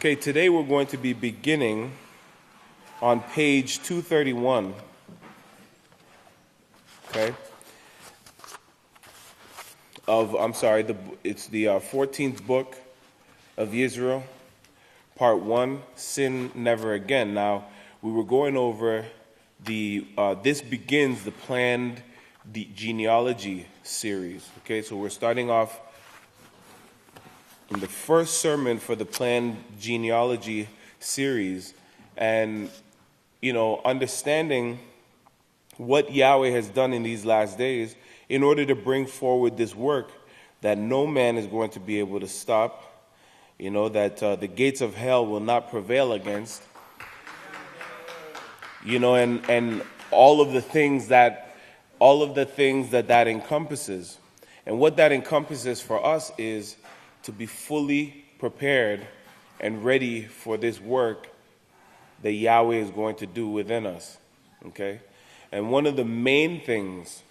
Okay, today we're going to be beginning on page 231. Okay? It's the 14th book of Yisrayl, part 1, Sin Never Again. Now, we were going over this begins the planned genealogy series. Okay, so we're starting off in the first sermon for the planned genealogy series, and understanding what Yahweh has done in these last days in order to bring forward this work that no man is going to be able to stop, that the gates of hell will not prevail against, and all of the things that encompasses. And what that encompasses for us is to be fully prepared and ready for this work that Yahweh is going to do within us. Okay? And one of the main things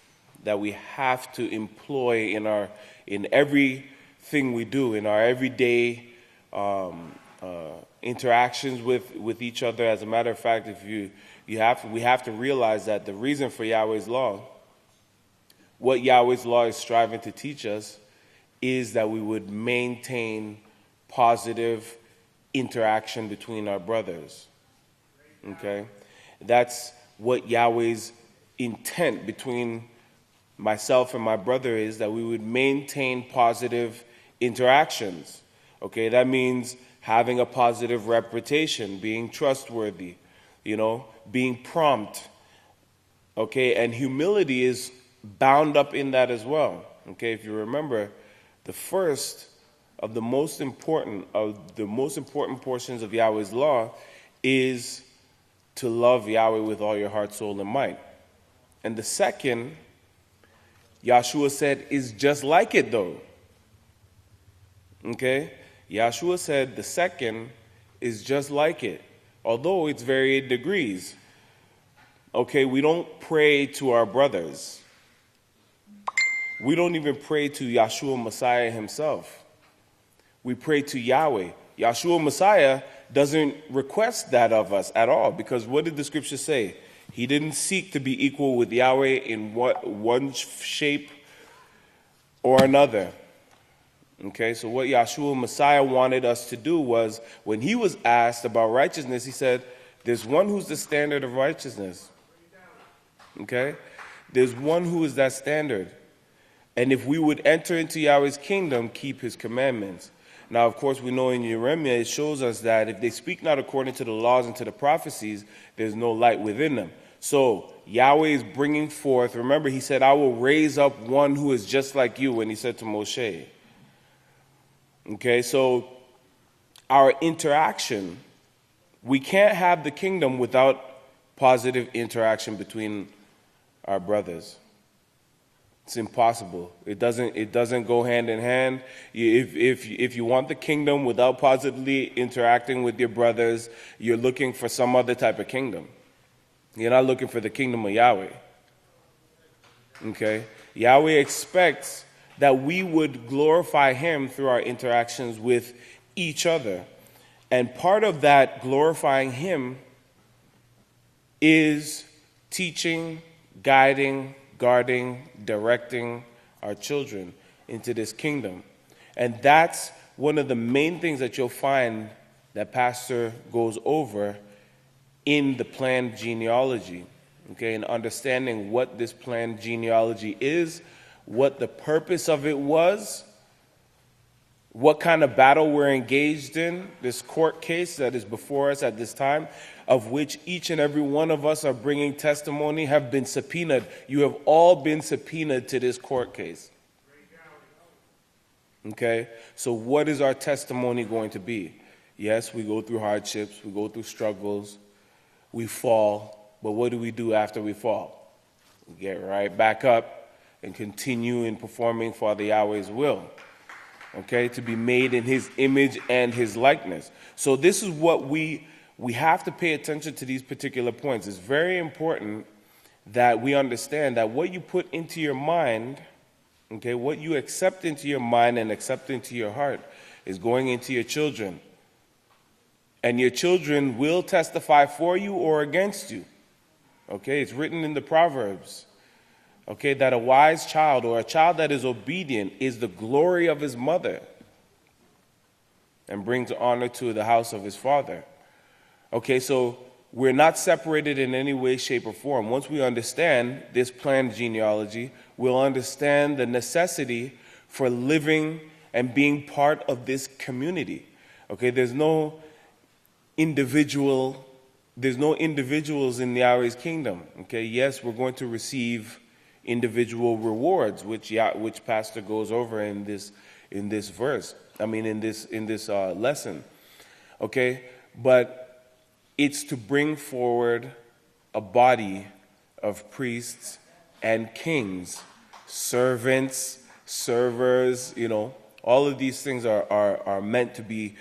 that we have to employ in everything we do, in our everyday interactions with each other. As a matter of fact, we have to realize that the reason for Yahweh's law, what Yahweh's law is striving to teach us, is that we would maintain positive interaction between our brothers. Okay? That's what Yahweh's intent between myself and my brother is, that we would maintain positive interactions. Okay? That means having a positive reputation, being trustworthy, being prompt. Okay? And humility is bound up in that as well. Okay? If you remember, the first of the most important portions of Yahweh's law is to love Yahweh with all your heart, soul, and might. And the second, Yahshua said, is just like it though. Okay? Yahshua said the second is just like it, although it's varied degrees. Okay, we don't pray to our brothers. We don't even pray to Yahshua Messiah himself. We pray to Yahweh. Yahshua Messiah doesn't request that of us at all, because what did the scripture say? He didn't seek to be equal with Yahweh in one shape or another. Okay, so what Yahshua Messiah wanted us to do was, when he was asked about righteousness, he said, there's one who's the standard of righteousness. Okay? There's one who is that standard. And if we would enter into Yahweh's kingdom, keep his commandments. Now, of course, we know in Jeremiah, it shows us that if they speak not according to the laws and to the prophecies, there's no light within them. So Yahweh is bringing forth, remember, he said, I will raise up one who is just like you, when he said to Moshe. Okay, so our interaction, we can't have the kingdom without positive interaction between our brothers. It's impossible. It doesn't go hand in hand. If you want the kingdom without positively interacting with your brothers, you're looking for some other type of kingdom. You're not looking for the kingdom of Yahweh. Okay? Yahweh expects that we would glorify him through our interactions with each other. And part of that glorifying him is teaching, guiding, guarding, directing our children into this kingdom. And that's one of the main things that you'll find that Pastor goes over in the planned genealogy. Okay, and understanding what this planned genealogy is, what the purpose of it was, what kind of battle we're engaged in, this court case that is before us at this time, of which each and every one of us are bringing testimony, have been subpoenaed. You have all been subpoenaed to this court case. Okay? So what is our testimony going to be? Yes, we go through hardships, we go through struggles, we fall, but what do we do after we fall? We get right back up and continue in performing Father Yahweh's will. Okay? To be made in his image and his likeness. So this is what we have to pay attention to, these particular points. It's very important that we understand that what you put into your mind, okay, what you accept into your mind and accept into your heart is going into your children. and your children will testify for you or against you. Okay, it's written in the Proverbs. Okay, that a wise child or a child that is obedient is the glory of his mother and brings honor to the house of his father. Okay, so we're not separated in any way, shape, or form. Once we understand this planned genealogy, we'll understand the necessity for living and being part of this community. Okay, there's no individuals in Yahweh's kingdom. Okay, yes, we're going to receive individual rewards, which Pastor goes over in this verse. In this lesson. Okay, but it's to bring forward a body of priests and kings, servants, servers. All of these things are meant to be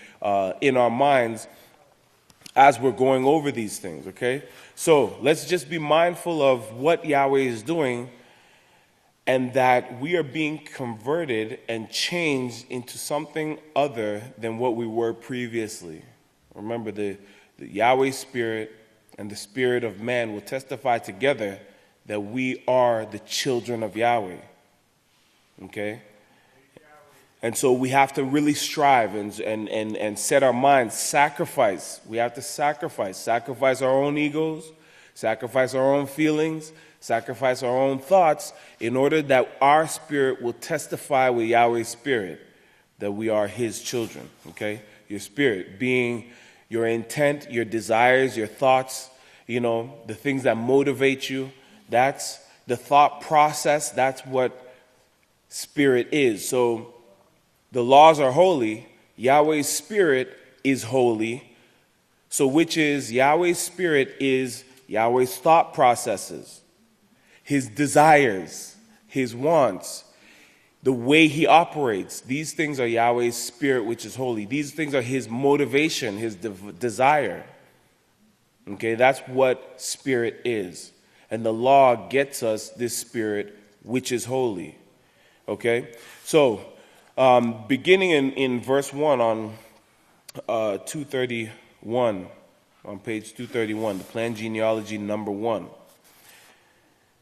in our minds as we're going over these things, okay? So let's just be mindful of what Yahweh is doing and that we are being converted and changed into something other than what we were previously. Remember, the Yahweh Spirit and the Spirit of man will testify together that we are the children of Yahweh, okay? And so we have to really strive and set our minds, sacrifice. We have to sacrifice our own egos, sacrifice our own feelings, sacrifice our own thoughts in order that our spirit will testify with Yahweh's Spirit that we are his children, okay? Your spirit being your intent, your desires, your thoughts, the things that motivate you. That's the thought process. That's what spirit is. So the laws are holy. Yahweh's Spirit is holy. So which is Yahweh's Spirit is Yahweh's thought processes, his desires, his wants, the way he operates. These things are Yahweh's Spirit, which is holy. These things are his motivation, his desire. Okay, that's what spirit is. And the law gets us this spirit, which is holy. Okay, so beginning in verse 1 on 231, on page 231, the planned genealogy number 1.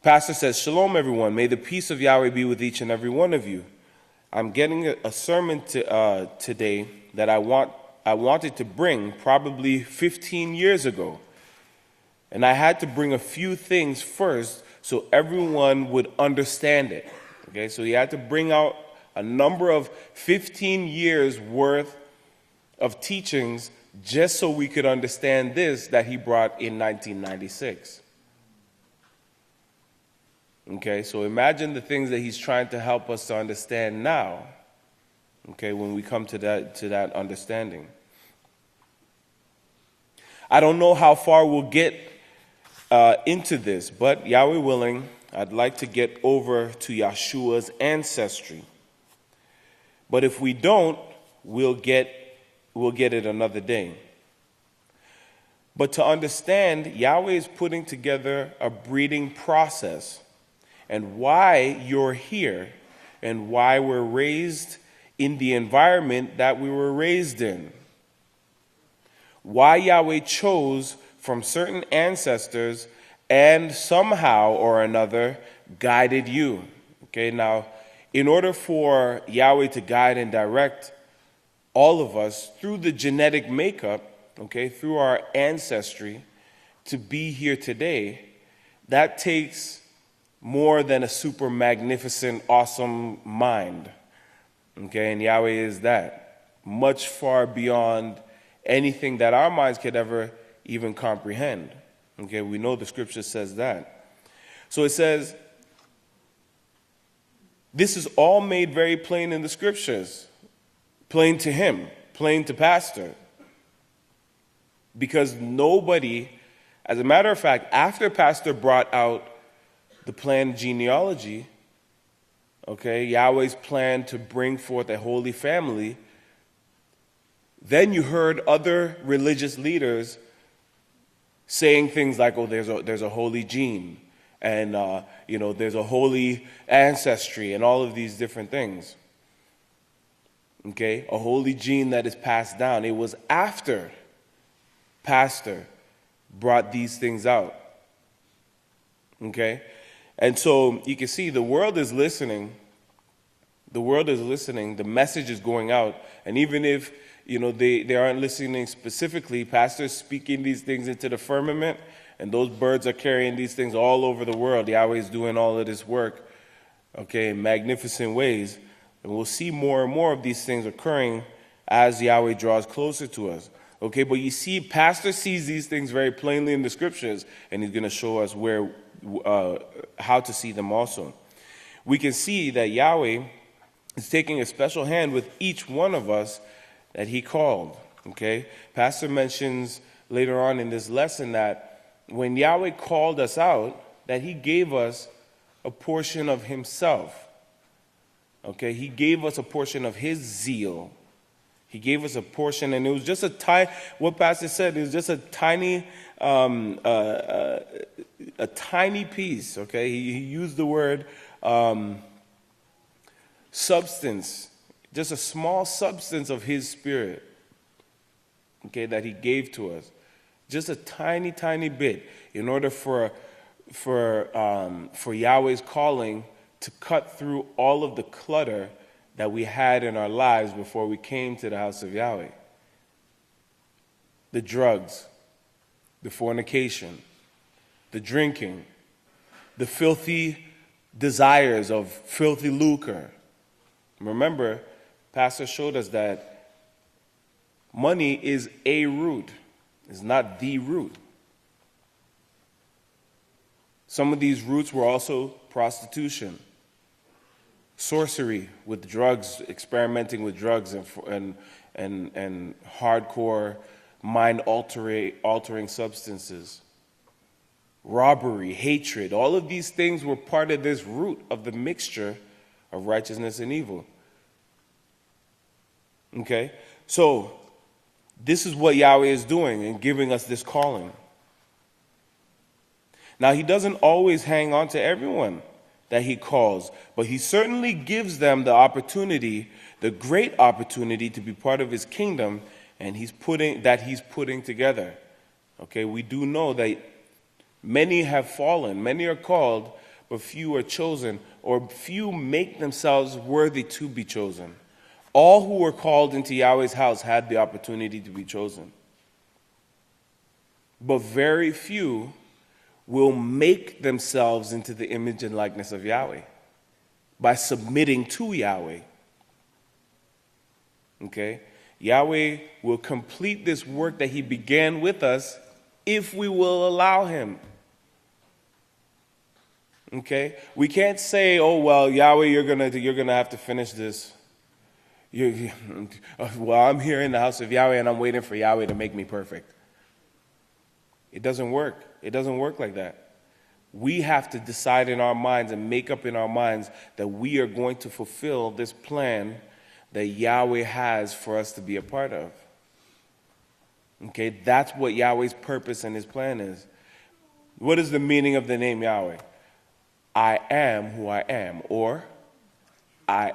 Pastor says, Shalom, everyone. May the peace of Yahweh be with each and every one of you. I'm getting a sermon today that I wanted to bring probably 15 years ago. And I had to bring a few things first so everyone would understand it. Okay, so he had to bring out a number of 15 years worth of teachings just so we could understand this that he brought in 1996. Okay, so imagine the things that he's trying to help us to understand now, okay, when we come to that understanding. I don't know how far we'll get into this, but Yahweh willing, I'd like to get over to Yeshua's ancestry. But if we don't, we'll get it another day. But to understand, Yahweh is putting together a breeding process and why you're here and why we're raised in the environment that we were raised in. Why Yahweh chose from certain ancestors and somehow or another guided you. Okay, now, in order for Yahweh to guide and direct all of us through the genetic makeup, okay, through our ancestry, to be here today, that takes more than a super magnificent, awesome mind. Okay, and Yahweh is that. Much far beyond anything that our minds could ever even comprehend. Okay, we know the scripture says that. So it says, this is all made very plain in the scriptures. Plain to him, plain to Pastor. Because nobody, as a matter of fact, after Pastor brought out the planned genealogy, okay, Yahweh's plan to bring forth a holy family, then you heard other religious leaders saying things like, oh, there's a holy gene, and there's a holy ancestry, and all of these different things. Okay, a holy gene that is passed down. It was after pastor brought these things out. Okay? And so you can see the world is listening. The world is listening. The message is going out. And even if, they aren't listening specifically, pastors speaking these things into the firmament, and those birds are carrying these things all over the world. Yahweh is doing all of this work, okay, in magnificent ways. And we'll see more and more of these things occurring as Yahweh draws closer to us. Okay, but you see, pastor sees these things very plainly in the scriptures, and he's going to show us how to see them also. We can see that Yahweh is taking a special hand with each one of us that he called. Okay, pastor mentions later on in this lesson that when Yahweh called us out, that he gave us a portion of himself. Okay, he gave us a portion of his zeal. He gave us a portion, and it was just what Pastor said, it was just a tiny piece, okay? He used the word substance, just a small substance of his spirit, okay, that he gave to us. Just a tiny, tiny bit in order for Yahweh's calling to cut through all of the clutter that we had in our lives before we came to the house of Yahweh. The drugs, the fornication, the drinking, the filthy desires of filthy lucre. Remember, Pastor showed us that money is a root. It's not the root. Some of these roots were also prostitution, sorcery with drugs, experimenting with drugs and hardcore mind-altering substances, robbery, hatred. All of these things were part of this root of the mixture of righteousness and evil. Okay? So, this is what Yahweh is doing in giving us this calling. Now, he doesn't always hang on to everyone that he calls, but he certainly gives them the opportunity, the great opportunity to be part of his kingdom, and he's putting together. Okay, we do know that many have fallen, many are called, but few are chosen, or few make themselves worthy to be chosen. All who were called into Yahweh's house had the opportunity to be chosen. But very few will make themselves into the image and likeness of Yahweh by submitting to Yahweh. Okay? Yahweh will complete this work that he began with us if we will allow him. Okay? We can't say, oh, well, Yahweh, you're gonna have to finish this. Well, I'm here in the house of Yahweh and I'm waiting for Yahweh to make me perfect. It doesn't work. It doesn't work like that. We have to decide in our minds and make up in our minds that we are going to fulfill this plan that Yahweh has for us to be a part of. Okay, that's what Yahweh's purpose and his plan is. What is the meaning of the name Yahweh? I am who I am, or I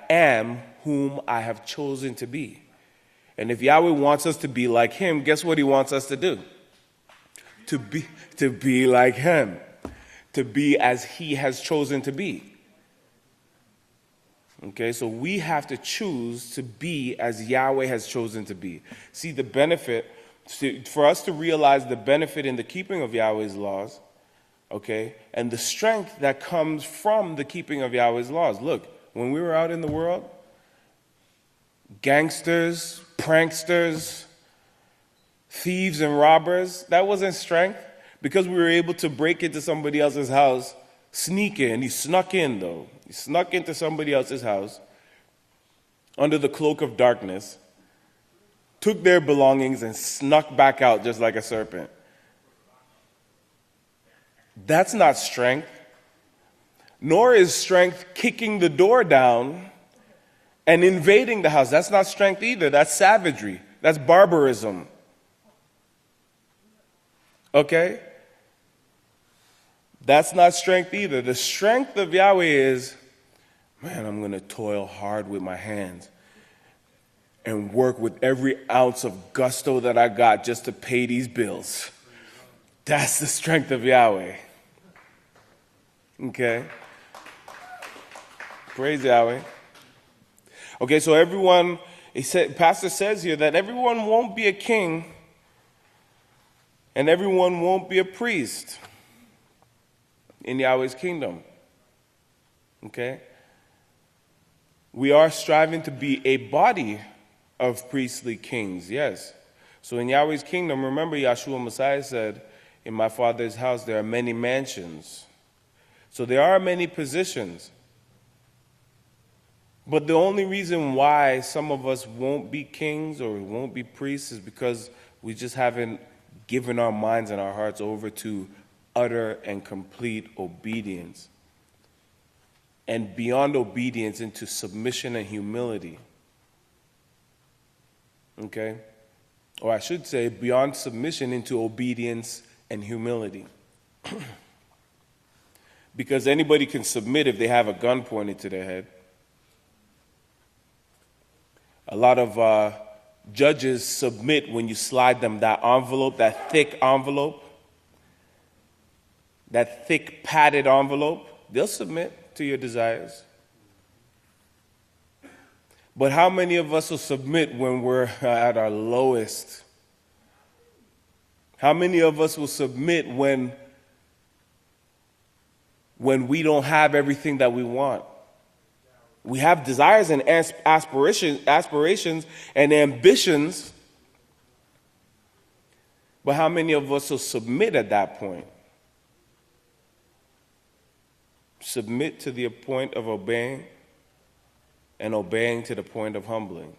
am whom I have chosen to be. And if Yahweh wants us to be like him, guess what he wants us to do? To be like him, to be as he has chosen to be. Okay, so we have to choose to be as Yahweh has chosen to be. See the benefit, for us to realize the benefit in the keeping of Yahweh's laws, okay, and the strength that comes from the keeping of Yahweh's laws. Look, when we were out in the world, gangsters, pranksters, thieves and robbers, that wasn't strength, because we were able to break into somebody else's house, sneak in. He snuck in, though. He snuck into somebody else's house under the cloak of darkness, took their belongings, and snuck back out just like a serpent. That's not strength. Nor is strength kicking the door down and invading the house. That's not strength either. That's savagery. That's barbarism. Okay? That's not strength either. The strength of Yahweh is, man, I'm going to toil hard with my hands. and work with every ounce of gusto that I got just to pay these bills. That's the strength of Yahweh. Okay? Praise Yahweh. Okay, so everyone, Pastor says here that everyone won't be a king and everyone won't be a priest in Yahweh's kingdom. Okay? We are striving to be a body of priestly kings, yes. So in Yahweh's kingdom, remember Yahshua Messiah said, in my Father's house there are many mansions. So there are many positions. But the only reason why some of us won't be kings or won't be priests is because we just haven't given our minds and our hearts over to utter and complete obedience. And beyond obedience, into submission and humility. Okay? Or I should say, beyond submission into obedience and humility. Because anybody can submit if they have a gun pointed to their head. A lot of judges submit when you slide them that envelope, that thick envelope, that thick padded envelope. They'll submit to your desires. But how many of us will submit when we're at our lowest? How many of us will submit when we don't have everything that we want? We have desires and aspirations and ambitions, but how many of us will submit at that point? Submit to the point of obeying, and obeying to the point of humbling.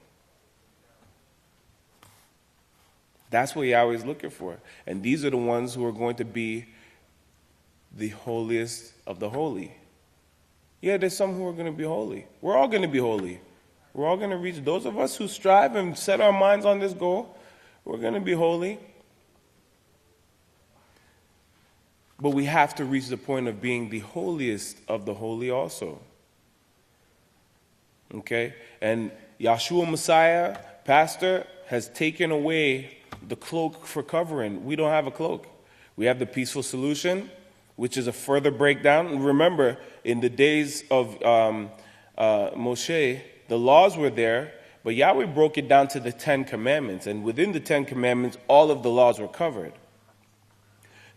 That's what Yahweh is looking for. And these are the ones who are going to be the holiest of the holy. Yeah, there's some who are going to be holy. We're all going to be holy. We're all going to reach. Those of us who strive and set our minds on this goal, we're going to be holy. But we have to reach the point of being the holiest of the holy also. Okay? And Yahshua Messiah, Pastor, has taken away the cloak for covering. We don't have a cloak. We have the peaceful solution, which is a further breakdown. And remember, in the days of Moshe, the laws were there, but Yahweh broke it down to the 10 Commandments. And within the 10 Commandments, all of the laws were covered.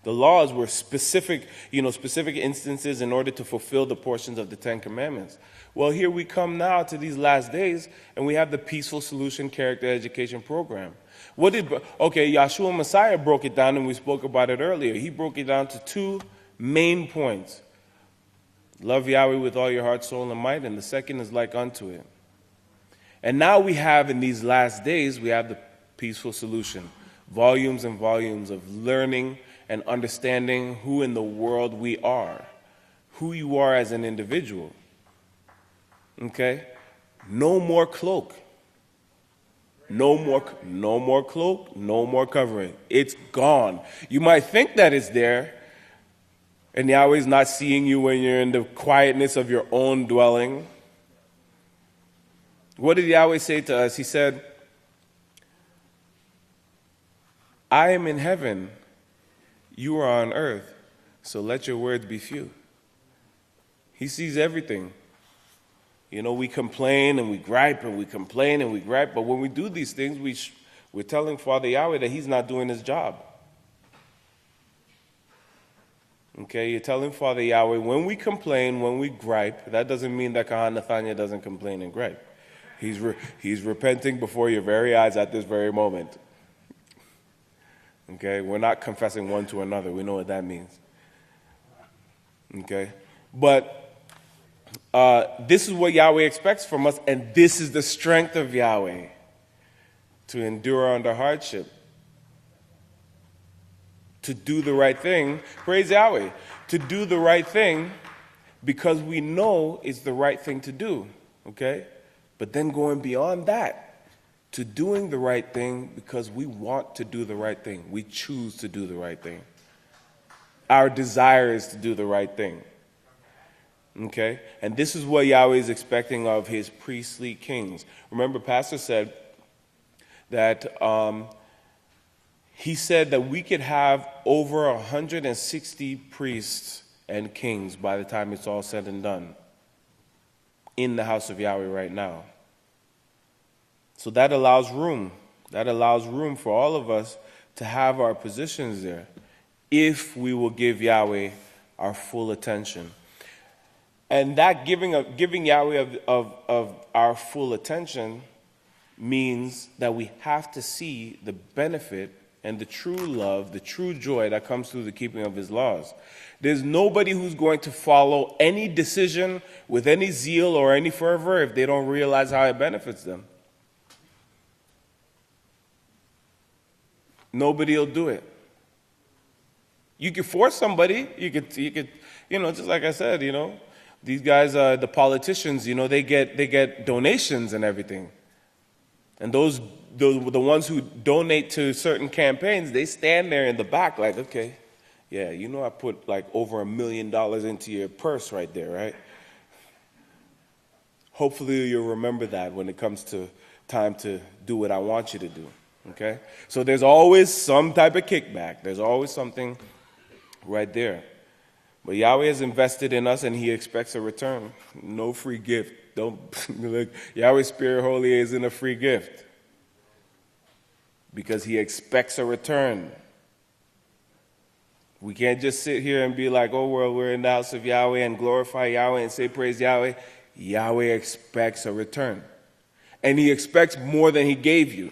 The laws were specific instances in order to fulfill the portions of the 10 Commandments. Well, here we come now to these last days, and we have the Peaceful Solution Character Education Program. Yahshua Messiah broke it down, and we spoke about it earlier. He broke it down to 2 main points. Love Yahweh with all your heart, soul, and might, and the second is like unto it. And now we have, in these last days, we have the Peaceful Solution. Volumes and volumes of learning and understanding who in the world we are, who you are as an individual. Okay? No more cloak. No more cloak, no more covering. It's gone. You might think that it's there, and Yahweh's not seeing you when you're in the quietness of your own dwelling. What did Yahweh say to us? He said, I am in heaven, you are on earth, so let your words be few. He sees everything. We complain and we gripe and we complain and we gripe, but when we do these things, we're telling Father Yahweh that he's not doing his job. Okay, you're telling Father Yahweh, when we complain, when we gripe, that doesn't mean that Kahan Nathaniel doesn't complain and gripe. He's repenting before your very eyes at this very moment. Okay, we're not confessing one to another. We know what that means. Okay, but this is what Yahweh expects from us, and this is the strength of Yahweh, to endure under hardship, to do the right thing. Praise Yahweh. To do the right thing because we know it's the right thing to do. Okay, but then going beyond that, to doing the right thing because we want to do the right thing. We choose to do the right thing. Our desire is to do the right thing. Okay? And this is what Yahweh is expecting of his priestly kings. Remember, Pastor said that he said that we could have over 160 priests and kings by the time it's all said and done in the house of Yahweh right now. So that allows room. That allows room for all of us to have our positions there if we will give Yahweh our full attention. And that giving Yahweh of our full attention means that we have to see the benefit and the true love, the true joy that comes through the keeping of his laws. There's nobody who's going to follow any decision with any zeal or any fervor if they don't realize how it benefits them. Nobody will do it. You could force somebody. You could, just like I said, these guys, the politicians, they get donations and everything. And the ones who donate to certain campaigns, they stand there in the back like, okay, yeah, I put like over $1 million into your purse right there, right? Hopefully you'll remember that when it comes to time to do what I want you to do, okay? So there's always some type of kickback. There's always something right there. But Yahweh has invested in us and he expects a return. No free gift. Don't look, Yahweh's Spirit Holy isn't a free gift. Because he expects a return. We can't just sit here and be like, oh, well, we're in the house of Yahweh and glorify Yahweh and say praise Yahweh. Yahweh expects a return. And he expects more than he gave you.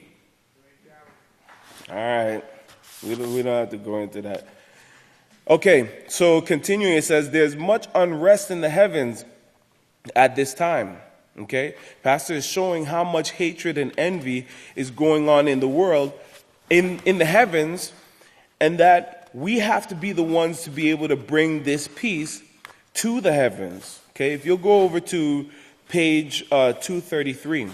All right. We don't have to go into that. Okay, so continuing, it says, there's much unrest in the heavens at this time. Okay? Pastor is showing how much hatred and envy is going on in the world, in the heavens, and that we have to be the ones to be able to bring this peace to the heavens. Okay? If you'll go over to page 233.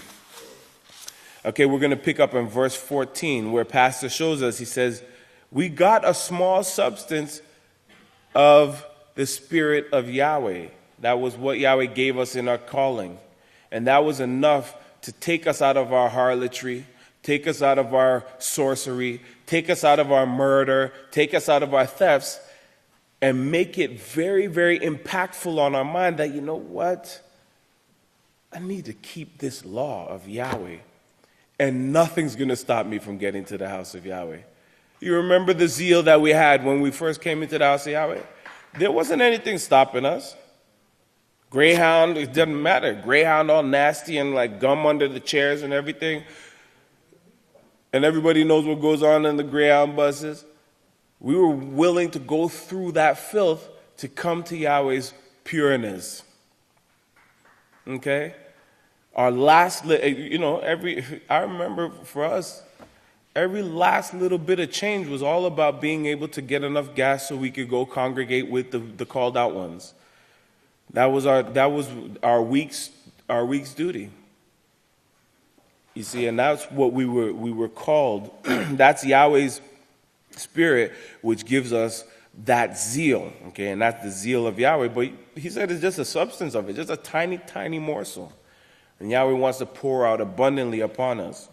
Okay, we're going to pick up in verse 14 where Pastor shows us, he says, we got a small substance of the Spirit of Yahweh. That was what Yahweh gave us in our calling. And that was enough to take us out of our harlotry, take us out of our sorcery, take us out of our murder, take us out of our thefts, and make it very, very impactful on our mind that, you know what? I need to keep this law of Yahweh. And nothing's going to stop me from getting to the house of Yahweh. You remember the zeal that we had when we first came into the house of Yahweh? There wasn't anything stopping us. Greyhound, it doesn't matter. Greyhound all nasty and like gum under the chairs and everything. And everybody knows what goes on in the Greyhound buses. We were willing to go through that filth to come to Yahweh's pureness. Okay? Our last, I remember for us, every last little bit of change was all about being able to get enough gas so we could go congregate with the called out ones. That was our week's duty. You see, and that's what we were called. That's Yahweh's Spirit, which gives us that zeal. Okay, and that's the zeal of Yahweh. But he said it's just a substance of it, just a tiny, tiny morsel. And Yahweh wants to pour out abundantly upon us.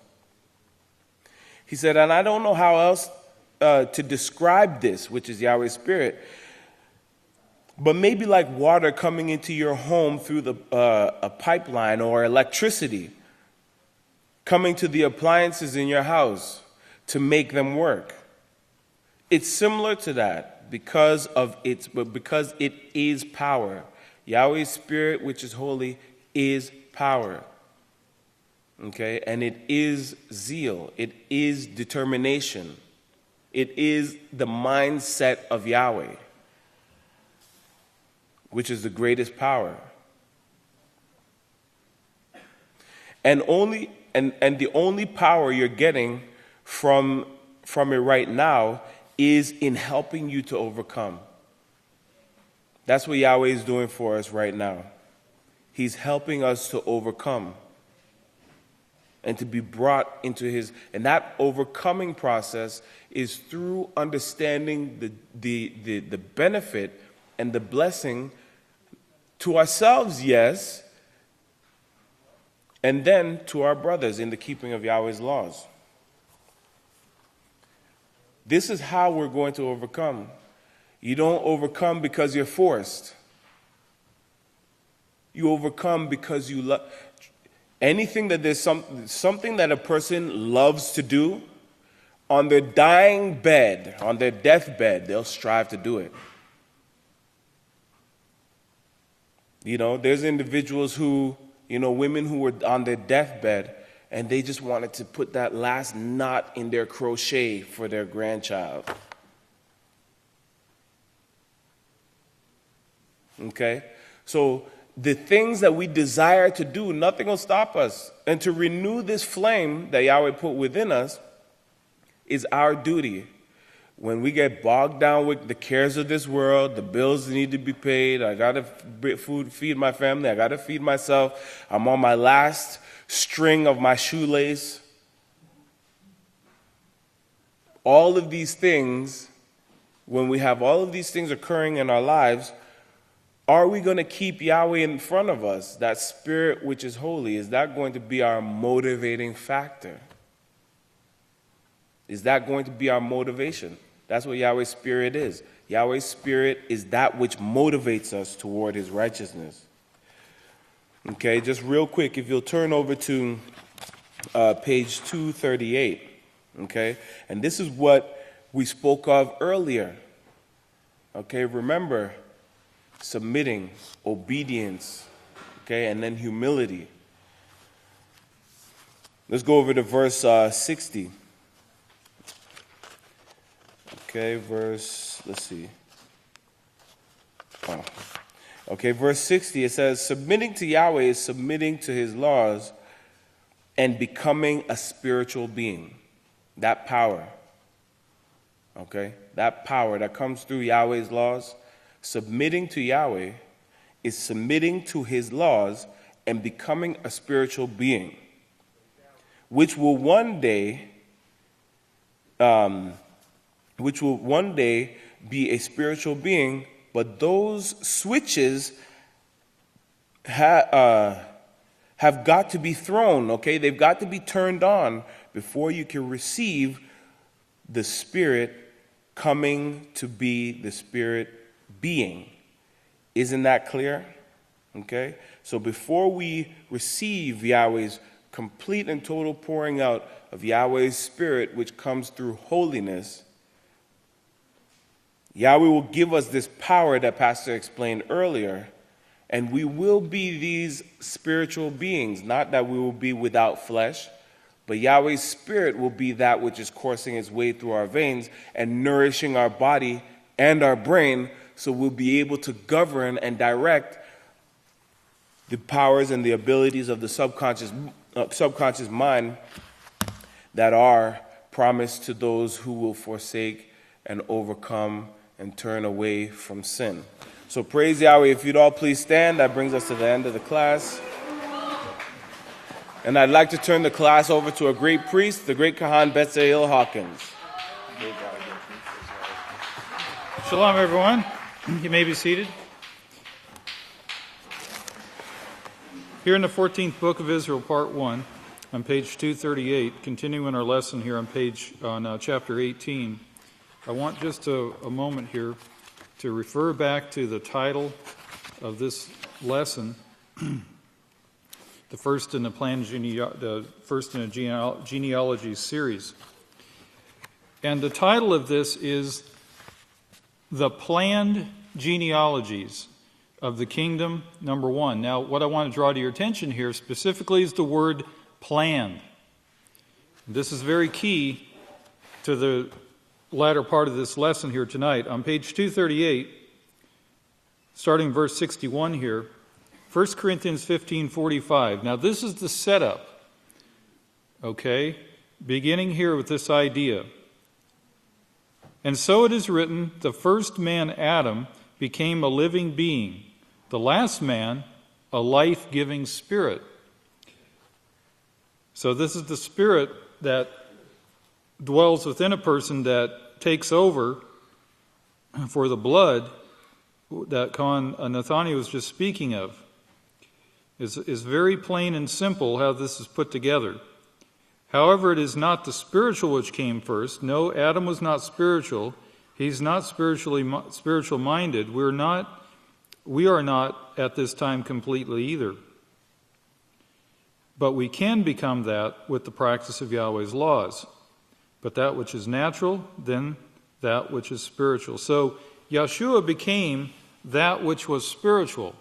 He said, and I don't know how else to describe this, which is Yahweh's Spirit, but maybe like water coming into your home through a pipeline, or electricity coming to the appliances in your house to make them work. It's similar to that because it is power. Yahweh's Spirit, which is holy, is power. Okay? And it is zeal. It is determination. It is the mindset of Yahweh, which is the greatest power. And the only power you're getting from it right now is in helping you to overcome. That's what Yahweh is doing for us right now. He's helping us to overcome and to be brought into his, and that overcoming process is through understanding the benefit and the blessing to ourselves, yes, and then to our brothers in the keeping of Yahweh's laws. This is how we're going to overcome. You don't overcome because you're forced. You overcome because you love. Anything that there's something that a person loves to do, on their dying bed, on their deathbed, they'll strive to do it. You know, there's individuals who, women who were on their deathbed and they just wanted to put that last knot in their crochet for their grandchild. Okay? So the things that we desire to do, nothing will stop us. And to renew this flame that Yahweh put within us is our duty. When we get bogged down with the cares of this world, the bills need to be paid, I got to feed my family, I got to feed myself, I'm on my last string of my shoelace. All of these things, when we have all of these things occurring in our lives, are we going to keep Yahweh in front of us, that spirit which is holy? Is that going to be our motivating factor? Is that going to be our motivation? That's what Yahweh's Spirit is. Yahweh's Spirit is that which motivates us toward His righteousness. Okay, just real quick, if you'll turn over to page 238, okay? And this is what we spoke of earlier. Okay, remember, submitting, obedience, okay, and then humility. Let's go over to verse 60. Okay, let's see. Okay, verse 60, it says, submitting to Yahweh is submitting to His laws and becoming a spiritual being. That power, okay, that power that comes through Yahweh's laws, submitting to Yahweh is submitting to His laws and becoming a spiritual being, which will one day be a spiritual being, but those switches have got to be thrown, okay? They've got to be turned on before you can receive the Spirit coming to be the Spirit being. Isn't that clear? Okay? So before we receive Yahweh's complete and total pouring out of Yahweh's Spirit, which comes through holiness, Yahweh will give us this power that Pastor explained earlier, and we will be these spiritual beings. Not that we will be without flesh, but Yahweh's Spirit will be that which is coursing its way through our veins and nourishing our body and our brain, so we'll be able to govern and direct the powers and the abilities of the subconscious mind that are promised to those who will forsake and overcome and turn away from sin. So praise Yahweh. If you'd all please stand, that brings us to the end of the class. And I'd like to turn the class over to a great priest, the great Kahan Betzael Hawkins. Shalom, everyone. You may be seated. Here in the 14th book of Israel, part 1, on page 238, continuing our lesson here on chapter 18, I want just a moment here to refer back to the title of this lesson, the first in a genealogy series. And the title of this is The Planned Genealogies of the Kingdom, number 1. Now, what I want to draw to your attention here specifically is the word planned. This is very key to the latter part of this lesson here tonight. On page 238, starting verse 61 here, 1 Corinthians 15:45. Now this is the setup, okay? Beginning here with this idea. And so it is written, the first man, Adam, became a living being. The last man, a life-giving spirit. So this is the spirit that dwells within a person that takes over for the blood that Nathaniel was just speaking of. Is very plain and simple how this is put together. However, it is not the spiritual which came first. No, Adam was not spiritual. He's not spiritual minded. We are not at this time completely either. But we can become that with the practice of Yahweh's laws. But that which is natural, then that which is spiritual. So Yeshua became that which was spiritual.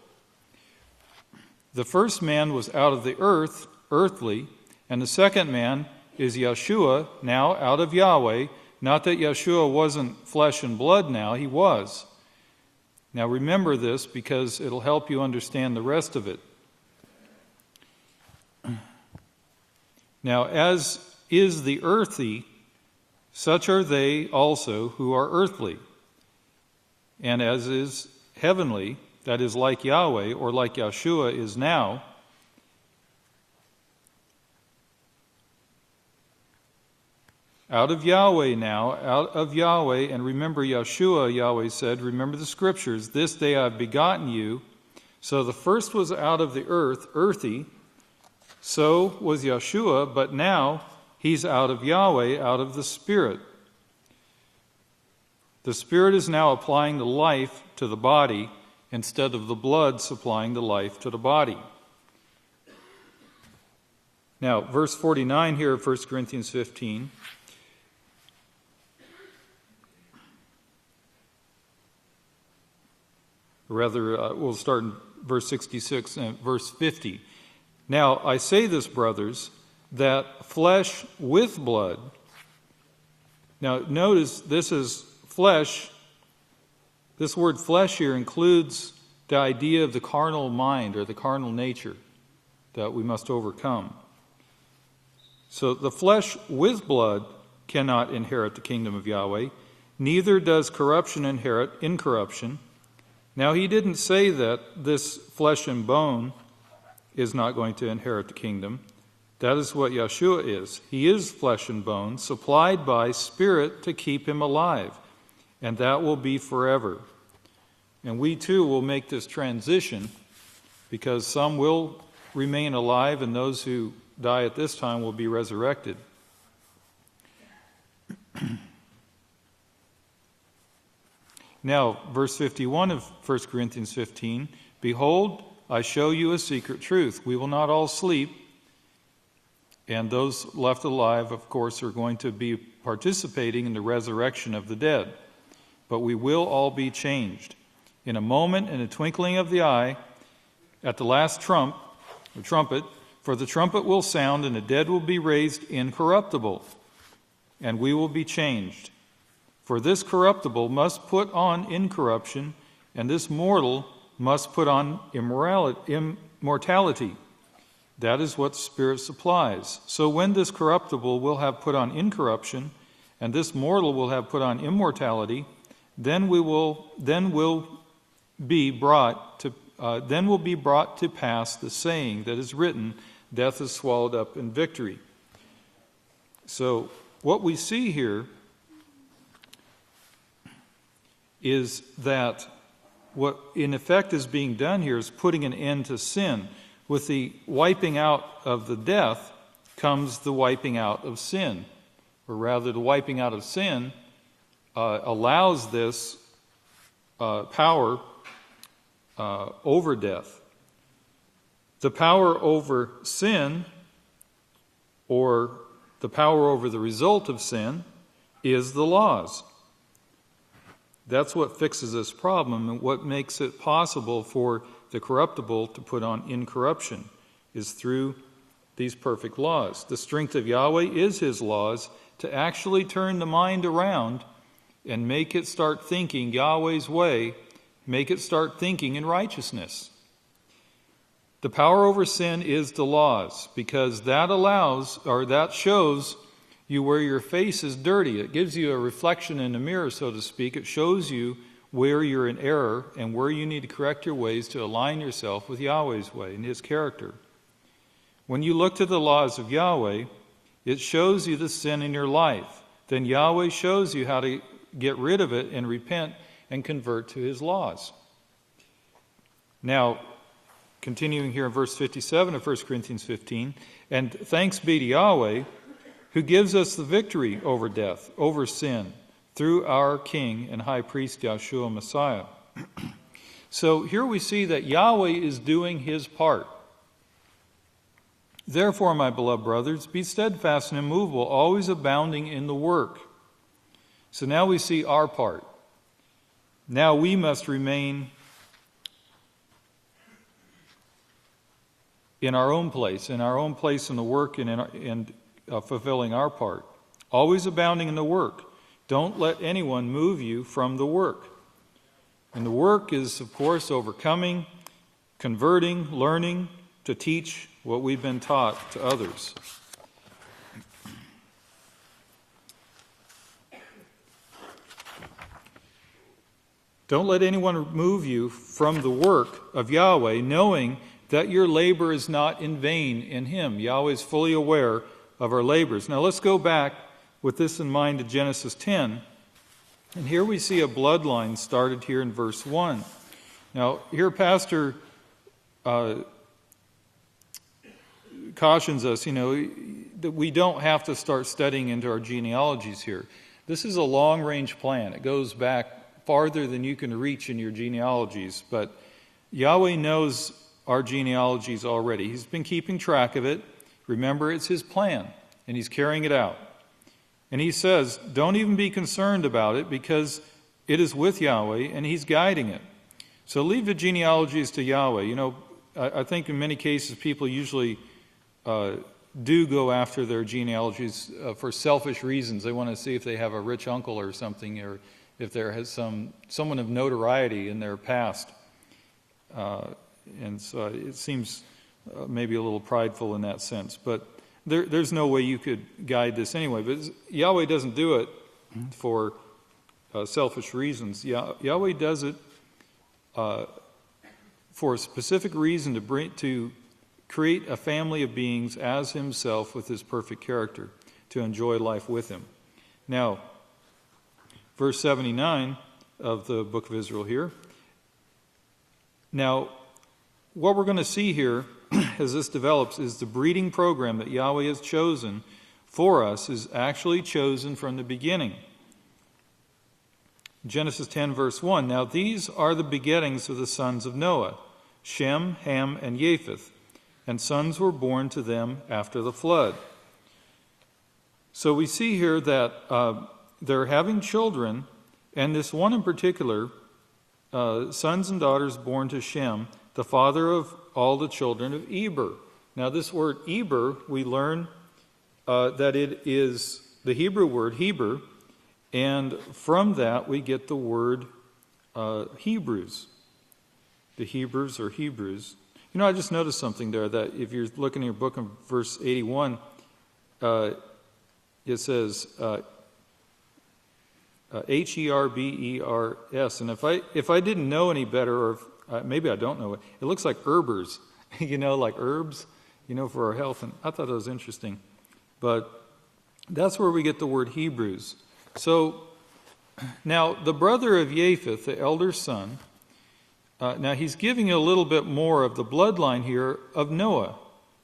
The first man was out of the earth, earthly, and the second man is Yeshua, now out of Yahweh. Not that Yeshua wasn't flesh and blood now, he was. Now remember this because it'll help you understand the rest of it. Now, as is the earthy, such are they also who are earthly. And as is heavenly, that is like Yahweh or like Yeshua is now, out of Yahweh now, out of Yahweh, and remember Yeshua, Yahweh said, remember the scriptures, this day I have begotten you. So the first was out of the earth, earthy, so was Yeshua, but now he's out of Yahweh, out of the Spirit. The Spirit is now applying the life to the body instead of the blood supplying the life to the body. Now, verse 49 here of 1 Corinthians 15. We'll start in verse 66 and verse 50. Now, I say this, brothers, that flesh with blood. Now, notice this is flesh. This word flesh here includes the idea of the carnal mind or the carnal nature that we must overcome. So the flesh with blood cannot inherit the kingdom of Yahweh, neither does corruption inherit incorruption. Now, he didn't say that this flesh and bone is not going to inherit the kingdom. That is what Yeshua is. He is flesh and bone, supplied by Spirit to keep him alive. And that will be forever. And we too will make this transition because some will remain alive and those who die at this time will be resurrected. Now, verse 51 of 1 Corinthians 15, behold, I show you a secret truth. We will not all sleep, and those left alive, of course, are going to be participating in the resurrection of the dead. But we will all be changed. In a moment, in a twinkling of the eye, at the last trumpet, for the trumpet will sound, and the dead will be raised incorruptible, and we will be changed. For this corruptible must put on incorruption, and this mortal must put on immortality. That is what Spirit supplies. So when this corruptible will have put on incorruption, and this mortal will have put on immortality, then will be brought to pass the saying that is written, death is swallowed up in victory. So what we see here is that what in effect is being done here is putting an end to sin. With the wiping out of the death comes the wiping out of sin. Or rather, the wiping out of sin allows this power over death. The power over sin, or the power over the result of sin, is the laws. That's what fixes this problem, and what makes it possible for the corruptible to put on incorruption is through these perfect laws. The strength of Yahweh is his laws to actually turn the mind around and make it start thinking Yahweh's way, make it start thinking in righteousness. The power over sin is the laws, because that allows, or that shows you where your face is dirty. It gives you a reflection in the mirror, so to speak. It shows you where you're in error and where you need to correct your ways to align yourself with Yahweh's way and his character. When you look to the laws of Yahweh, it shows you the sin in your life. Then Yahweh shows you how to get rid of it and repent and convert to his laws. Now, continuing here in verse 57 of 1 Corinthians 15, and thanks be to Yahweh, who gives us the victory over death, over sin, through our King and High Priest Yahshua Messiah. So here we see that Yahweh is doing his part. Therefore, my beloved brothers, be steadfast and immovable, always abounding in the work. So now we see our part. Now we must remain in our own place in the work and fulfilling our part. Always abounding in the work. Don't let anyone move you from the work. And the work is, of course, overcoming, converting, learning to teach what we've been taught to others. Don't let anyone move you from the work of Yahweh, knowing that your labor is not in vain in him. Yahweh is fully aware of our labors. Now let's go back with this in mind to Genesis 10. And here we see a bloodline started here in verse 1. Now here Pastor cautions us, that we don't have to start studying into our genealogies here. This is a long-range plan. It goes back farther than you can reach in your genealogies. But Yahweh knows our genealogies already. He's been keeping track of it. Remember, it's his plan, and he's carrying it out. And he says, don't even be concerned about it, because it is with Yahweh, and he's guiding it. So leave the genealogies to Yahweh. I think in many cases people usually do go after their genealogies for selfish reasons. They want to see if they have a rich uncle or something, or if there has someone of notoriety in their past. And so it seems maybe a little prideful in that sense. But there's no way you could guide this anyway. But Yahweh doesn't do it for selfish reasons. Yahweh does it for a specific reason, to create a family of beings as himself with his perfect character, to enjoy life with him. Now, verse 79 of the book of Israel here. Now, what we're going to see here as this develops is the breeding program that Yahweh has chosen for us is actually chosen from the beginning. Genesis 10 verse 1, now these are the begettings of the sons of Noah, Shem, Ham, and Japheth, and sons were born to them after the flood. So we see here that they're having children, and this one in particular, sons and daughters born to Shem, the father of all the children of Eber. Now this word Eber, we learn that it is the Hebrew word Heber, and from that we get the word Hebrews. The Hebrews or Hebrews. I just noticed something there, that if you're looking in your book in verse 81, it says Herbers, and if I didn't know any better, or maybe I don't know it, it looks like herbers, like herbs, for our health, and I thought that was interesting. But that's where we get the word Hebrews. So now the brother of Japheth, the elder son, now he's giving a little bit more of the bloodline here of Noah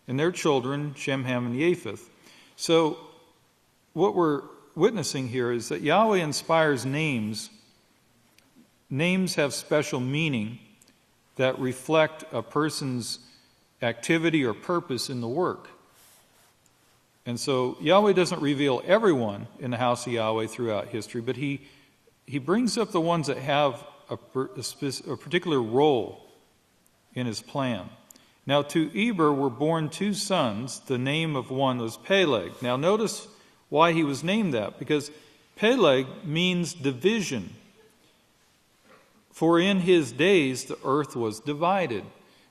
and their children, Shem, Ham, and Japheth. So what we're witnessing here is that Yahweh inspires names. Names have special meaning that reflect a person's activity or purpose in the work. And so Yahweh doesn't reveal everyone in the house of Yahweh throughout history, but he brings up the ones that have a particular role in his plan. Now to Eber were born two sons. The name of one was Peleg. Now notice why he was named that, because Peleg means division. For in his days the earth was divided.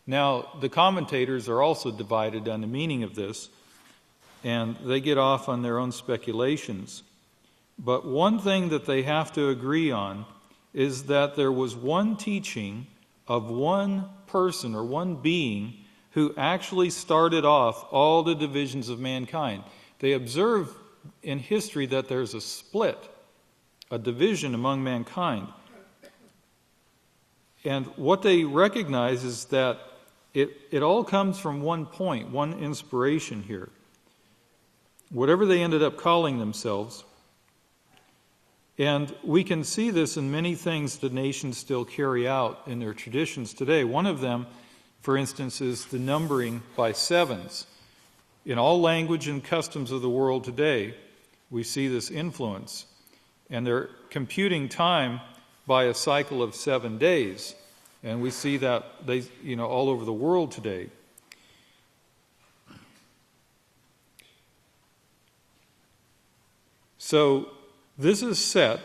Now the commentators are also divided on the meaning of this, and they get off on their own speculations. But one thing that they have to agree on is that there was one teaching of one person or one being who actually started off all the divisions of mankind. They observe in history that there's a split, a division among mankind. And what they recognize is that it all comes from one point, one inspiration here. whatever they ended up calling themselves. And we can see this in many things the nations still carry out in their traditions today. One of them, for instance, is the numbering by sevens. In all language and customs of the world today, we see this influence. And they're computing time by a cycle of 7 days. And we see that all over the world today. So this is set,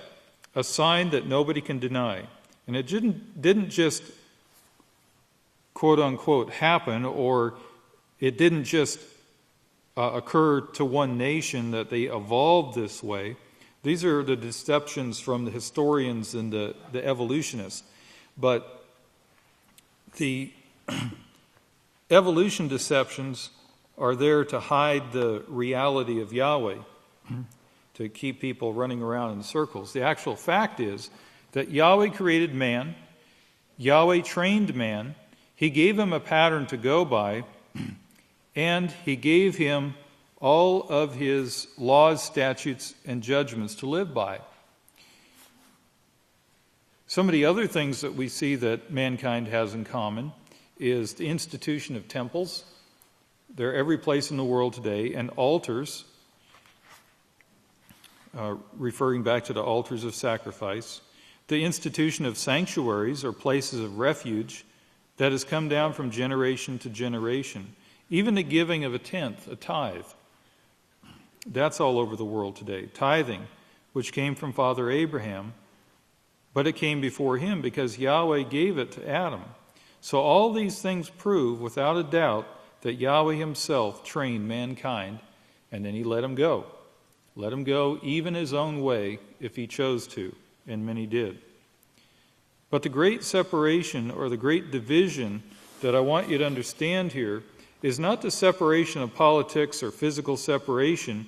a sign that nobody can deny. And it didn't just, quote unquote, happen, or it didn't just occur to one nation that they evolved this way. These are the deceptions from the historians and the evolutionists. But the evolution deceptions are there to hide the reality of Yahweh, to keep people running around in circles. The actual fact is that Yahweh created man, Yahweh trained man, he gave him a pattern to go by, and he gave him all of his laws, statutes, and judgments to live by. Some of the other things that we see that mankind has in common is the institution of temples. They're every place in the world today, and altars, referring back to the altars of sacrifice. The institution of sanctuaries, or places of refuge, that has come down from generation to generation. Even the giving of a tenth, a tithe, that's all over the world today. Tithing, which came from Father Abraham, but it came before him because Yahweh gave it to Adam. So all these things prove, without a doubt, that Yahweh himself trained mankind, and then he let him go. Let him go even his own way if he chose to, and many did. But the great separation, or the great division that I want you to understand here, is not the separation of politics or physical separation,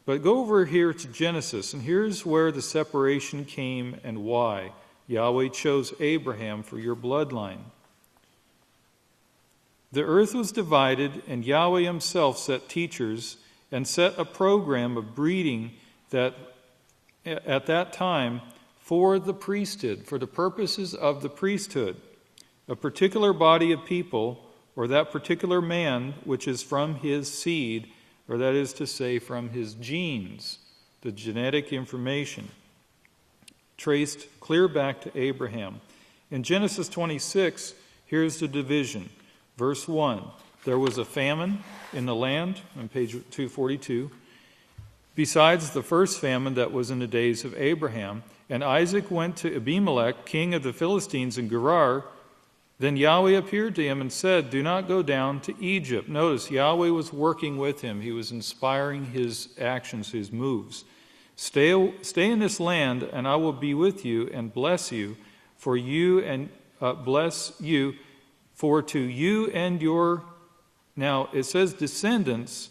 but go over here to Genesis, and here's where the separation came and why. Yahweh chose Abraham for your bloodline. The earth was divided, and Yahweh himself set teachers and set a program of breeding that at that time for the priesthood, for the purposes of the priesthood, a particular body of people, or that particular man which is from his seed, or that is to say from his genes, the genetic information, traced clear back to Abraham. In Genesis 26, here's the division. Verse 1, there was a famine in the land, on page 242, besides the first famine that was in the days of Abraham. And Isaac went to Abimelech, king of the Philistines in Gerar. Then Yahweh appeared to him and said, do not go down to Egypt. Notice, Yahweh was working with him. He was inspiring his actions, his moves. Stay in this land, and I will be with you and bless you, for to you and your, now it says descendants,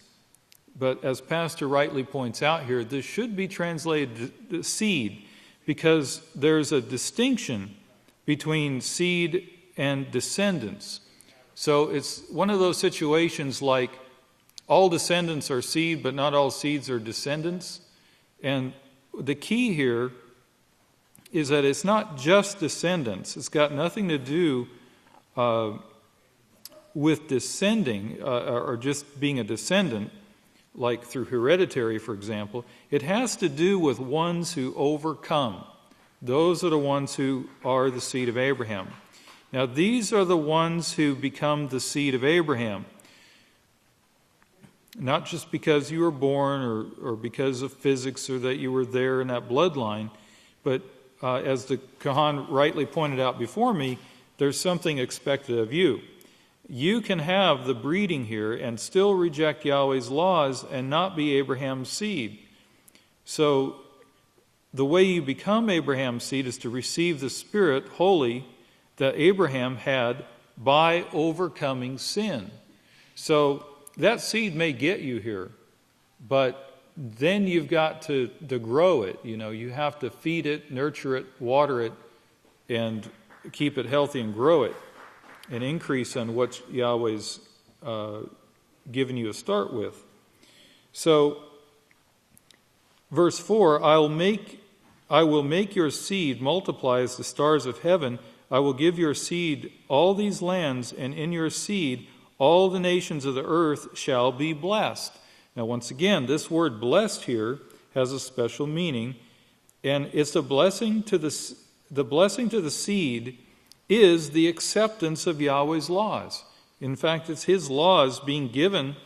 but as Pastor rightly points out here, this should be translated seed, because there's a distinction between seed and descendants. So it's one of those situations like all descendants are seed, but not all seeds are descendants. And the key here is that it's not just descendants. It's got nothing to do with descending or just being a descendant, like through hereditary, for example. It has to do with ones who overcome. Those are the ones who are the seed of Abraham. Now, these are the ones who become the seed of Abraham. Not just because you were born or because of physics or that you were there in that bloodline, but as the Kahan rightly pointed out before me, there's something expected of you. You can have the breeding here and still reject Yahweh's laws and not be Abraham's seed. So the way you become Abraham's seed is to receive the Spirit holy that Abraham had by overcoming sin. So that seed may get you here, but then you've got to grow it. You have to feed it, nurture it, water it, and keep it healthy and grow it and increase on what Yahweh's given you a start with. So, verse 4, I will make your seed multiply as the stars of heaven. I will give your seed all these lands, and in your seed all the nations of the earth shall be blessed. Now, once again, this word blessed here has a special meaning, and it's a blessing to the blessing to the seed is the acceptance of Yahweh's laws. In fact, it's his laws being given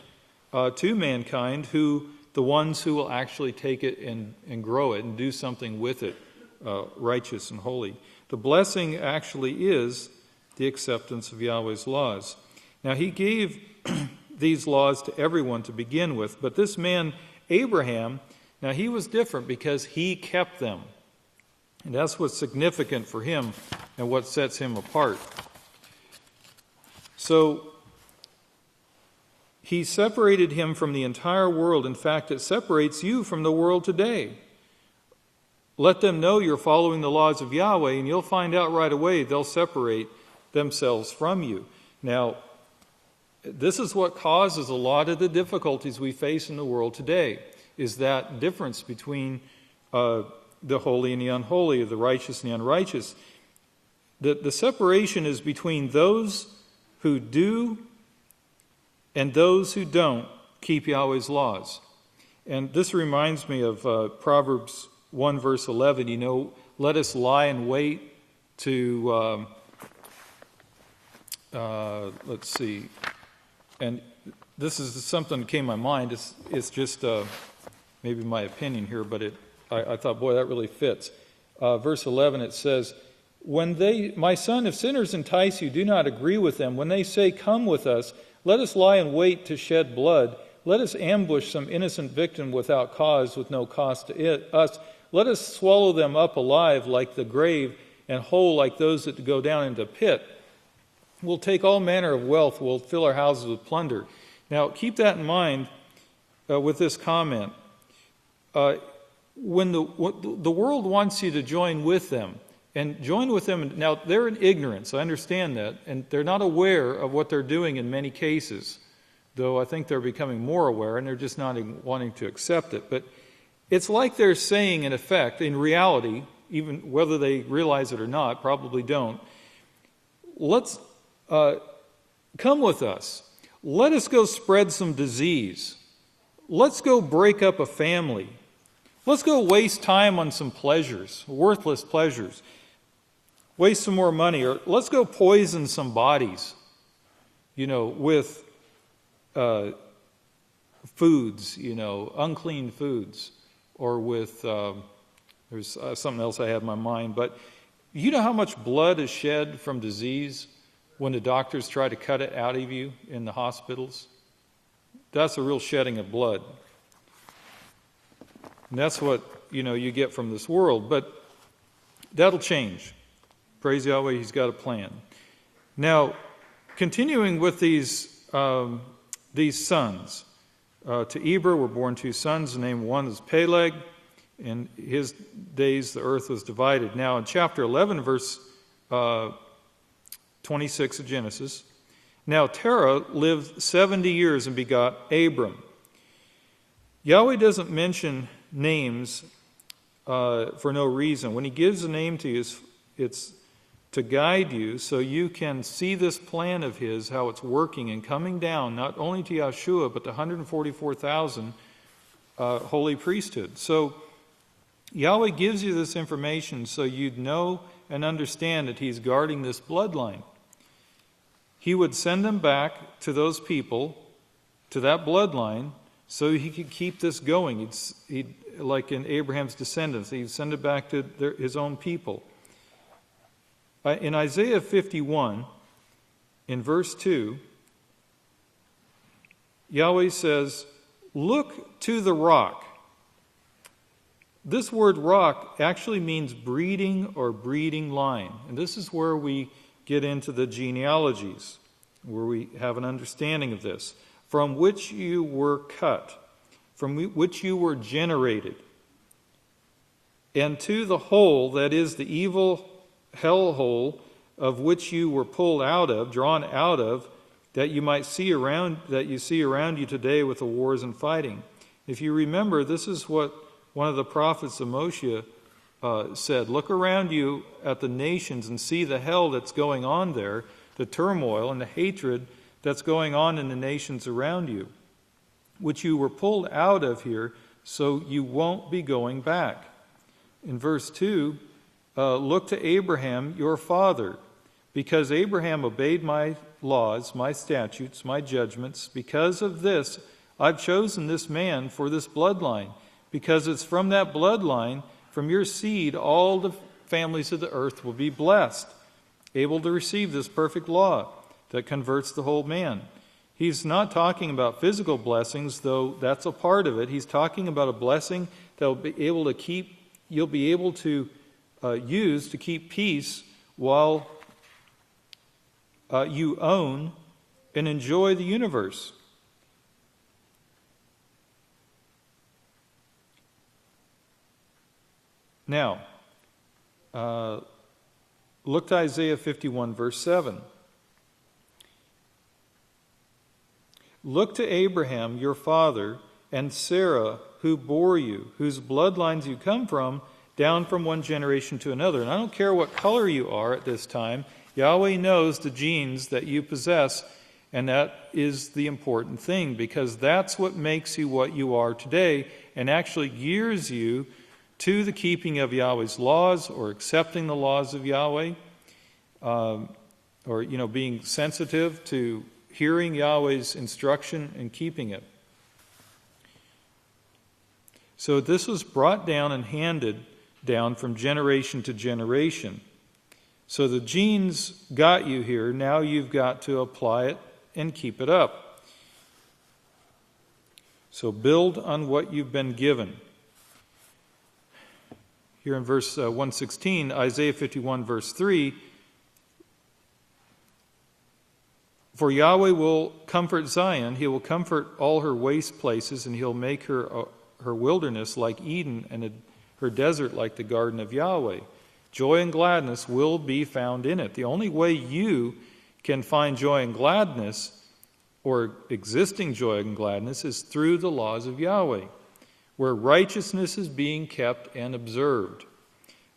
to mankind, the ones who will actually take it and grow it and do something with it, righteous and holy. The blessing actually is the acceptance of Yahweh's laws. Now, he gave these laws to everyone to begin with, but this man, Abraham, now he was different because he kept them. And that's what's significant for him and what sets him apart. So, he separated him from the entire world. In fact, it separates you from the world today. Let them know you're following the laws of Yahweh, and you'll find out right away they'll separate themselves from you. Now, this is what causes a lot of the difficulties we face in the world today, is that difference between the holy and the unholy, the righteous and the unrighteous. The separation is between those who do and those who don't keep Yahweh's laws. And this reminds me of Proverbs 1 verse 11, let us lie in wait to, let's see, and this is something that came to my mind. It's just maybe my opinion here, but I thought, boy, that really fits. Verse 11, it says, my son, if sinners entice you, do not agree with them. When they say, come with us, let us lie in wait to shed blood. Let us ambush some innocent victim without cause, with no cost to us. Let us swallow them up alive like the grave, and whole like those that go down into a pit. We'll take all manner of wealth. We'll fill our houses with plunder. Now, keep that in mind with this comment. When the world wants you to join with them, and join with them, now they're in ignorance, I understand that, and they're not aware of what they're doing in many cases, though I think they're becoming more aware, and they're just not wanting to accept it. But it's like they're saying, in effect, in reality, even whether they realize it or not, probably don't, let's come with us. Let us go spread some disease. Let's go break up a family. Let's go waste time on some pleasures, worthless pleasures. Waste some more money, or let's go poison some bodies, with foods, unclean foods, or with, there's something else I had in my mind, but you know how much blood is shed from disease when the doctors try to cut it out of you in the hospitals? That's a real shedding of blood. And that's what, you get from this world, but that'll change. Praise Yahweh, he's got a plan. Now, continuing with these sons. To Eber were born two sons. The name of one is Peleg. In his days, the earth was divided. Now, in chapter 11, verse 26 of Genesis, now Terah lived 70 years and begot Abram. Yahweh doesn't mention names for no reason. When he gives a name to you, it's to guide you so you can see this plan of his, how it's working and coming down, not only to Yeshua, but to 144,000 holy priesthood. So Yahweh gives you this information so you'd know and understand that he's guarding this bloodline. He would send them back to those people, to that bloodline, so he could keep this going. He'd like in Abraham's descendants, he'd send it back to his own people. In Isaiah 51, in verse 2, Yahweh says, look to the rock. This word rock actually means breeding or breeding line. And this is where we get into the genealogies, where we have an understanding of this. From which you were cut, from which you were generated. And to the hole, that is the evil hell hole, of which you were pulled out of, drawn out of, that you might see around, that you see around you today with the wars and fighting. If you remember, this is what one of the prophets of Moshe said. Look around you at the nations and see the hell that's going on there, the turmoil and the hatred that's going on in the nations around you, which you were pulled out of here, so you won't be going back. In verse 2, look to Abraham, your father, because Abraham obeyed my laws, my statutes, my judgments. Because of this, I've chosen this man for this bloodline, because it's from that bloodline, from your seed, all the families of the earth will be blessed, able to receive this perfect law that converts the whole man. He's not talking about physical blessings, though that's a part of it. He's talking about a blessing that you'll be able to use to keep peace while you own and enjoy the universe. Now, look to Isaiah 51, verse 7. Look to Abraham, your father, and Sarah, who bore you, whose bloodlines you come from, down from one generation to another. And I don't care what color you are at this time, Yahweh knows the genes that you possess, and that is the important thing, because that's what makes you what you are today, and actually gears you to the keeping of Yahweh's laws, or accepting the laws of Yahweh, or being sensitive to hearing Yahweh's instruction and keeping it. So this was brought down and handed down from generation to generation. So the genes got you here. Now you've got to apply it and keep it up. So build on what you've been given. Here in verse 116, Isaiah 51, verse 3, for Yahweh will comfort Zion, he will comfort all her waste places, and he'll make her wilderness like Eden, and her desert like the garden of Yahweh. Joy and gladness will be found in it. The only way you can find joy and gladness, or existing joy and gladness, is through the laws of Yahweh, where righteousness is being kept and observed.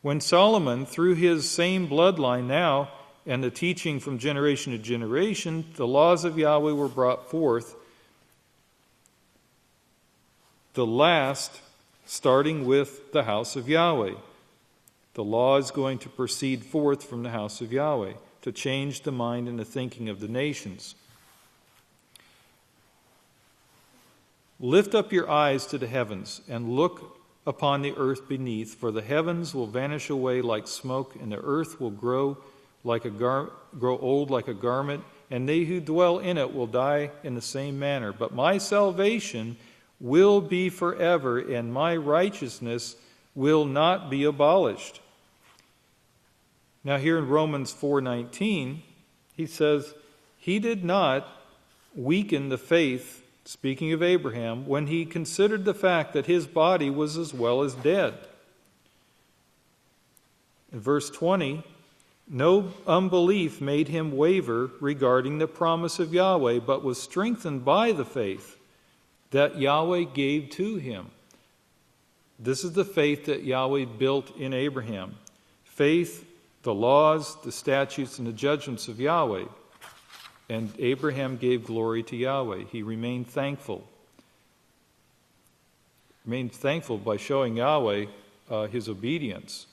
When Solomon, through his same bloodline now, and the teaching from generation to generation, the laws of Yahweh were brought forth, the last starting with the house of Yahweh. The law is going to proceed forth from the house of Yahweh to change the mind and the thinking of the nations. Lift up your eyes to the heavens and look upon the earth beneath, for the heavens will vanish away like smoke, and the earth will grow old like a garment, and they who dwell in it will die in the same manner. But my salvation will be forever, and my righteousness will not be abolished. Now here in Romans 4:19, he says, he did not weaken the faith, speaking of Abraham, when he considered the fact that his body was as well as dead. In verse 20, no unbelief made him waver regarding the promise of Yahweh, but was strengthened by the faith that Yahweh gave to him. This is the faith that Yahweh built in Abraham. Faith, the laws, the statutes, and the judgments of Yahweh. And Abraham gave glory to Yahweh. He remained thankful. Remained thankful by showing Yahweh his obedience.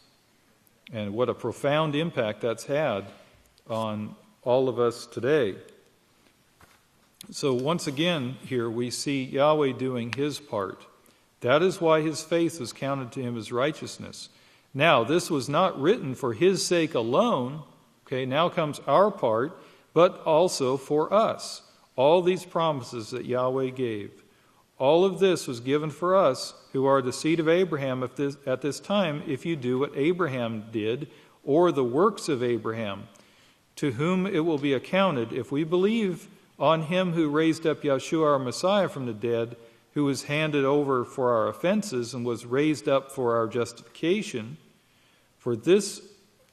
And what a profound impact that's had on all of us today. So once again here we see Yahweh doing his part. That is why his faith was counted to him as righteousness. Now, this was not written for his sake alone. Okay, now comes our part, but also for us. All these promises that Yahweh gave. All of this was given for us who are the seed of Abraham at this time, if you do what Abraham did, or the works of Abraham, to whom it will be accounted if we believe on him who raised up Yeshua our Messiah from the dead, who was handed over for our offenses and was raised up for our justification. For this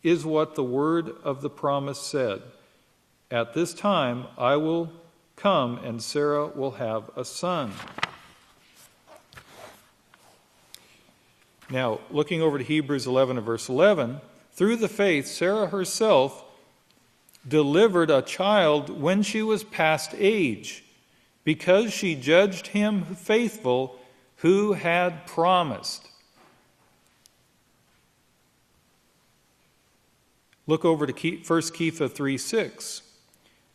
is what the word of the promise said. At this time I will come, and Sarah will have a son. Now, looking over to Hebrews 11 and verse 11, through the faith, Sarah herself delivered a child when she was past age, because she judged him faithful who had promised. Look over to 1 Kepha 3:6.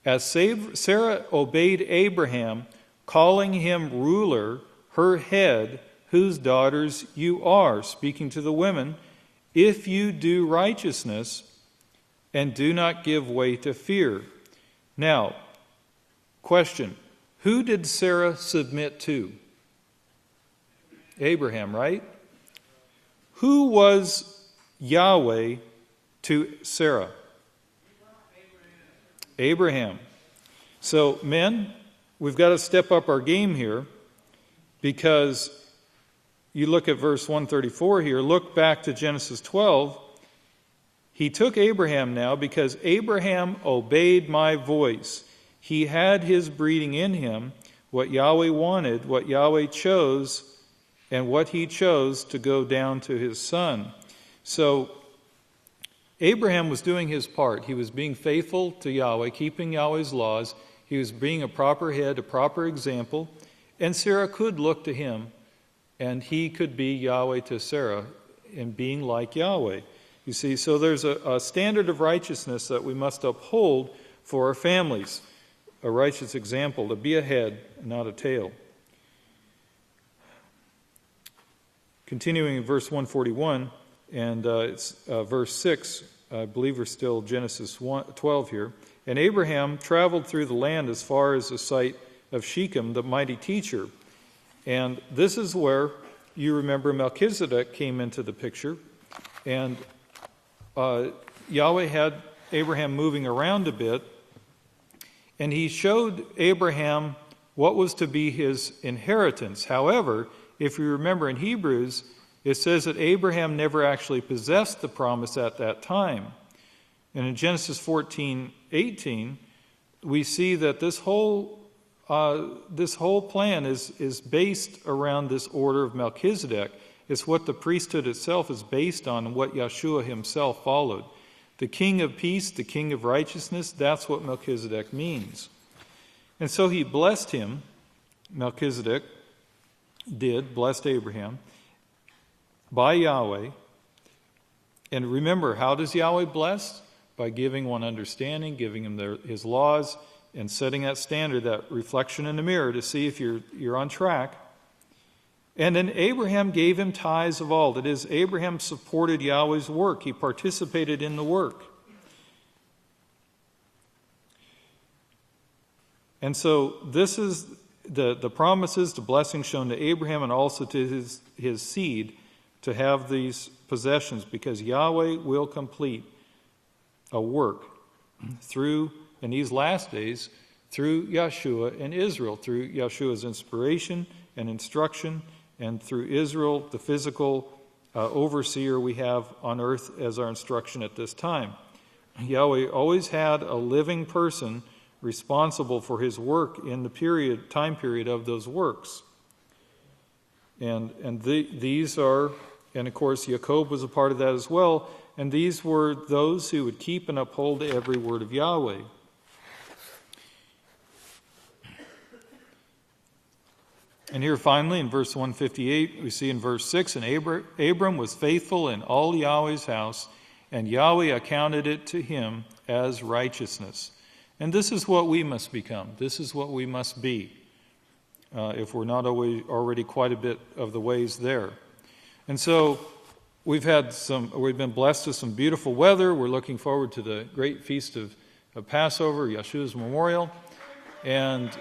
As Sarah obeyed Abraham, calling him ruler, her head, whose daughters you are, speaking to the women, if you do righteousness and do not give way to fear. Now, question, who did Sarah submit to? Abraham, right? Who was Yahweh to Sarah? Abraham. So, men, we've got to step up our game here, because you look at verse 134 here, look back to Genesis 12. He took Abraham now because Abraham obeyed my voice. He had his breeding in him, what Yahweh wanted, what Yahweh chose, and what he chose to go down to his son. So Abraham was doing his part. He was being faithful to Yahweh, keeping Yahweh's laws. He was being a proper head, a proper example. And Sarah could look to him, and he could be Yahweh to Sarah in being like Yahweh. You see, so there's a standard of righteousness that we must uphold for our families. A righteous example, to be a head, not a tail. Continuing in verse 141, and it's verse 6, I believe we're still Genesis 12 here. And Abraham traveled through the land as far as the site of Shechem, the mighty teacher. And this is where, you remember, Melchizedek came into the picture. And Yahweh had Abraham moving around a bit. And he showed Abraham what was to be his inheritance. However, if you remember in Hebrews, it says that Abraham never actually possessed the promise at that time. And in Genesis 14:18, we see that this whole plan is based around this order of Melchizedek. It's what the priesthood itself is based on and what Yeshua himself followed. The king of peace, the king of righteousness, that's what Melchizedek means. And so he blessed him, Melchizedek blessed Abraham, by Yahweh. And remember, how does Yahweh bless? By giving one understanding, giving him his laws, and setting that standard, that reflection in the mirror to see if you're on track. And then Abraham gave him tithes of all. That is, Abraham supported Yahweh's work. He participated in the work. And so this is the promises, the blessings shown to Abraham and also to his seed to have these possessions, because Yahweh will complete a work through, in these last days, through Yeshua and Israel, through Yeshua's inspiration and instruction, and through Israel, the physical overseer we have on earth as our instruction at this time. Yahweh always had a living person responsible for his work in the time period of those works. And these are, and of course Jacob was a part of that as well, and these were those who would keep and uphold every word of Yahweh. And here finally in verse 158, we see in verse 6, and Abram was faithful in all Yahweh's house, and Yahweh accounted it to him as righteousness. And this is what we must become. This is what we must be, if we're not already quite a bit of the ways there. And so we've been blessed with some beautiful weather. We're looking forward to the great feast of Passover, Yeshua's memorial. And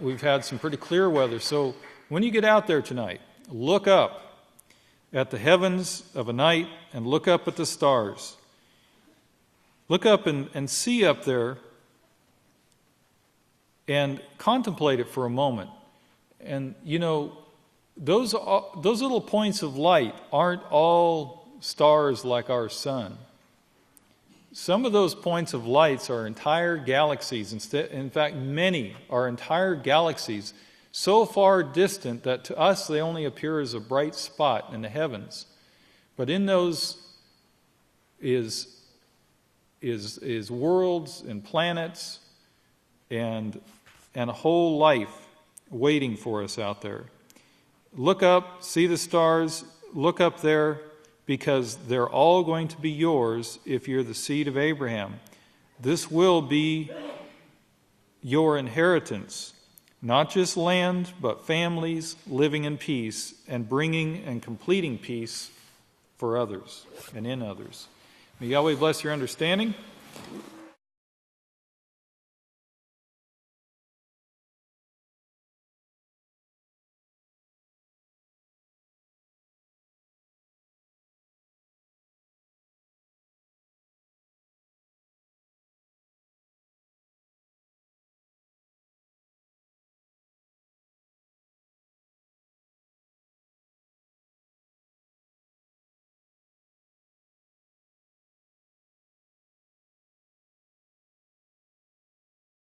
we've had some pretty clear weather. So when you get out there tonight, look up at the heavens of a night and look up at the stars. Look up and see up there and contemplate it for a moment. And, you know, those little points of light aren't all stars like our sun. Some of those points of lights are entire galaxies. In fact, many are entire galaxies so far distant that to us they only appear as a bright spot in the heavens. But in those is worlds and planets and a whole life waiting for us out there. Look up, see the stars, look up there, because they're all going to be yours if you're the seed of Abraham. This will be your inheritance, not just land, but families living in peace and bringing and completing peace for others and in others. May Yahweh bless your understanding.